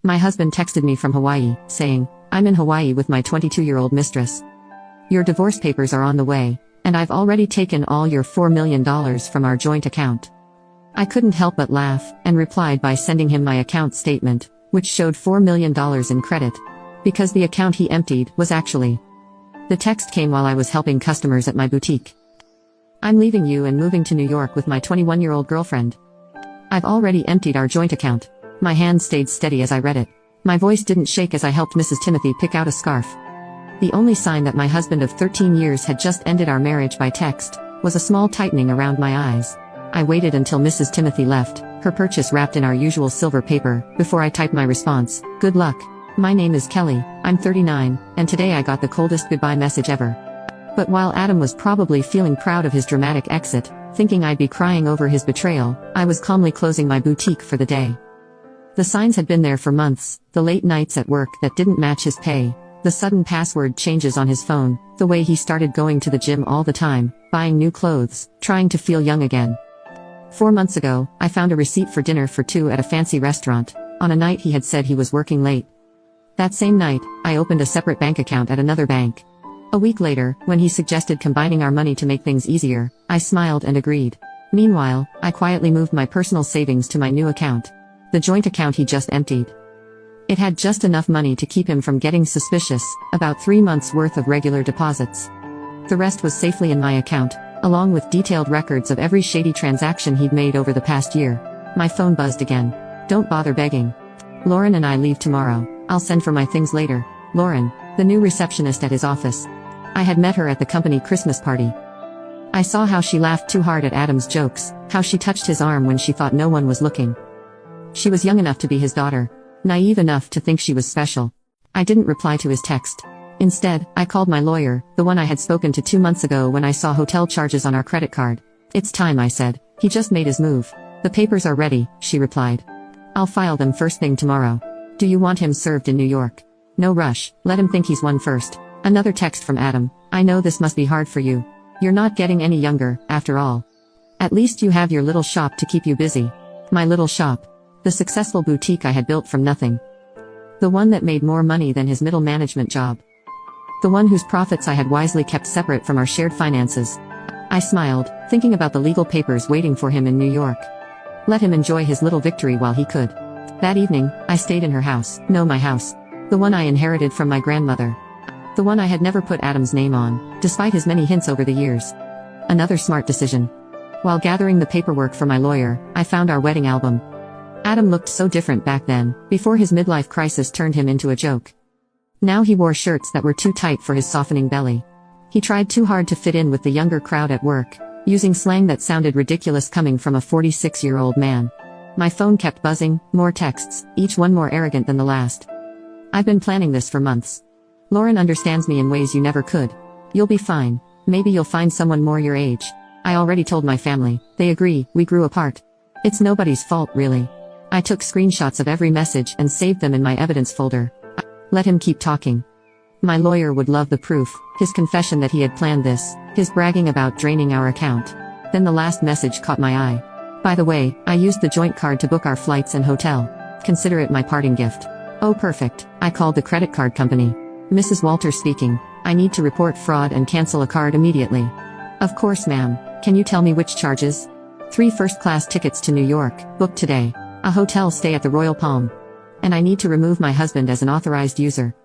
My husband texted me from Hawaii, saying, "I'm in Hawaii with my 22-year-old mistress. Your divorce papers are on the way, and I've already taken all your $4 million from our joint account." I couldn't help but laugh, and replied by sending him my account statement, which showed $4 million in credit, because the account he emptied was actually. The text came while I was helping customers at my boutique. "I'm leaving you and moving to New York with my 21-year-old girlfriend. I've already emptied our joint account." My hand stayed steady as I read it. My voice didn't shake as I helped Mrs. Timothy pick out a scarf. The only sign that my husband of 13 years had just ended our marriage by text was a small tightening around my eyes. I waited until Mrs. Timothy left, her purchase wrapped in our usual silver paper, before I typed my response, "Good luck. My name is Kelly, I'm 39, and today I got the coldest goodbye message ever." But while Adam was probably feeling proud of his dramatic exit, thinking I'd be crying over his betrayal, I was calmly closing my boutique for the day. The signs had been there for months, the late nights at work that didn't match his pay, the sudden password changes on his phone, the way he started going to the gym all the time, buying new clothes, trying to feel young again. 4 months ago, I found a receipt for dinner for two at a fancy restaurant, on a night he had said he was working late. That same night, I opened a separate bank account at another bank. A week later, when he suggested combining our money to make things easier, I smiled and agreed. Meanwhile, I quietly moved my personal savings to my new account, the joint account he just emptied. It had just enough money to keep him from getting suspicious, about 3 months' worth of regular deposits. The rest was safely in my account, along with detailed records of every shady transaction he'd made over the past year. My phone buzzed again. "Don't bother begging. Lauren and I leave tomorrow. I'll send for my things later." Lauren, the new receptionist at his office. I had met her at the company Christmas party. I saw how she laughed too hard at Adam's jokes, how she touched his arm when she thought no one was looking. She was young enough to be his daughter, naive enough to think she was special. I didn't reply to his text. Instead, I called my lawyer, the one I had spoken to 2 months ago when I saw hotel charges on our credit card. "It's time," I said. "He just made his move." "The papers are ready," she replied. "I'll file them first thing tomorrow. Do you want him served in New York?" "No rush, let him think he's won first." Another text from Adam. "I know this must be hard for you. You're not getting any younger, after all. At least you have your little shop to keep you busy." My little shop. The successful boutique I had built from nothing. The one that made more money than his middle management job. The one whose profits I had wisely kept separate from our shared finances. I smiled, thinking about the legal papers waiting for him in New York. Let him enjoy his little victory while he could. That evening, I stayed in her house. No, my house. The one I inherited from my grandmother. The one I had never put Adam's name on, despite his many hints over the years. Another smart decision. While gathering the paperwork for my lawyer, I found our wedding album. Adam looked so different back then, before his midlife crisis turned him into a joke. Now he wore shirts that were too tight for his softening belly. He tried too hard to fit in with the younger crowd at work, using slang that sounded ridiculous coming from a 46-year-old man. My phone kept buzzing, more texts, each one more arrogant than the last. "I've been planning this for months. Lauren understands me in ways you never could. You'll be fine. Maybe you'll find someone more your age. I already told my family. They agree. We grew apart. It's nobody's fault, really." I took screenshots of every message and saved them in my evidence folder. Let him keep talking. My lawyer would love the proof, his confession that he had planned this, his bragging about draining our account. Then the last message caught my eye. "By the way, I used the joint card to book our flights and hotel. Consider it my parting gift." "Oh, perfect." I called the credit card company. "Mrs. Walters speaking. I need to report fraud and cancel a card immediately." "Of course, ma'am. Can you tell me which charges?" 3 first-class tickets to New York, booked today. A hotel stay at the Royal Palm. And I need to remove my husband as an authorized user.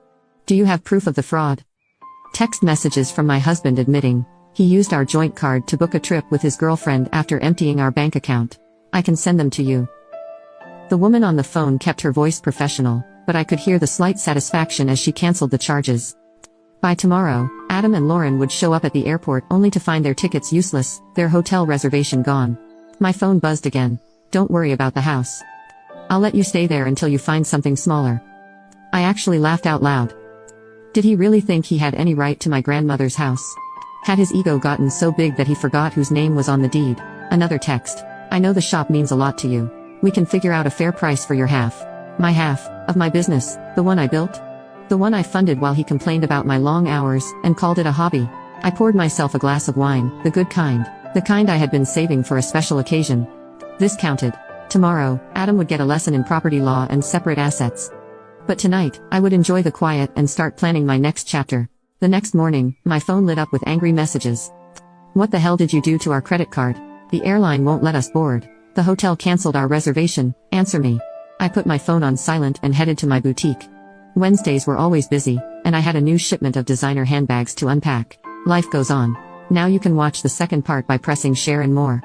"Do you have proof of the fraud?" Text messages from my husband admitting he used our joint card to book a trip with his girlfriend after emptying our bank account. "I can send them to you." The woman on the phone kept her voice professional, but I could hear the slight satisfaction as she canceled the charges. By tomorrow, Adam and Lauren would show up at the airport only to find their tickets useless, their hotel reservation gone. My phone buzzed again. "Don't worry about the house. I'll let you stay there until you find something smaller." I actually laughed out loud. Did he really think he had any right to my grandmother's house? Had his ego gotten so big that he forgot whose name was on the deed? Another text. "I know the shop means a lot to you. We can figure out a fair price for your half." My half of my business, the one I built? The one I funded while he complained about my long hours and called it a hobby. I poured myself a glass of wine, the good kind, the kind I had been saving for a special occasion. This counted. Tomorrow, Adam would get a lesson in property law and separate assets. But tonight, I would enjoy the quiet and start planning my next chapter. The next morning, my phone lit up with angry messages. What the hell did you do to our credit card? The airline won't let us board. The hotel canceled our reservation. Answer me. I put my phone on silent and headed to my boutique. Wednesdays were always busy, and I had a new shipment of designer handbags to unpack. Life goes on. Now you can watch the second part by pressing share and more.